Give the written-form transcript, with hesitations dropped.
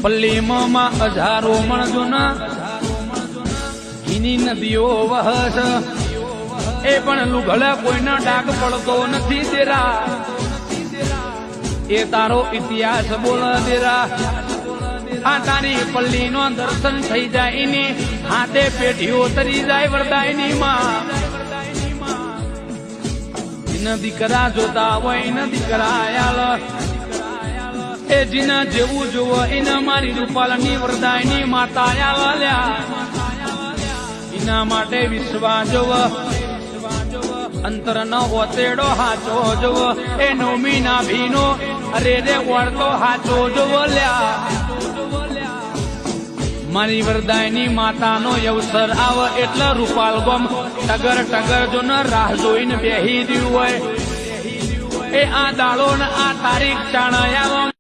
પલ્લીમાં હજારો મણજો ના ઘીની નદીઓ વહસ એ પણ લુઘડા કોઈના ડાક પડતો નથી દેરા એ તારો ઇતિહાસ બોલ દેરા આ તારી પલ્લી નો દર્શન થઈ જાય એની હાથે પેઢીઓ તરી જાય વરદાયની માં જીના દીકરા જોતા હોય એના દીકરા આયાલ એ જીના જેવું જોવો એના મારી રૂપાલાની વરદાયની માતા આયાલ્યા એના માટે વિશ્વાસ જોવો અંતર ન ઓતેડો હાચો જોવો એ નોમી ના ભીનો અરે રે વળતો હાચો જોવો લ્યા મારી વરદાયની માતાનો અવસર આવે એટલે રૂપાલ ગમ ટગર ટગર જો ન રાહ જોઈને બેહી રહ્યું હોય એ આ દાડો ને આ તારીખ ચાણાયા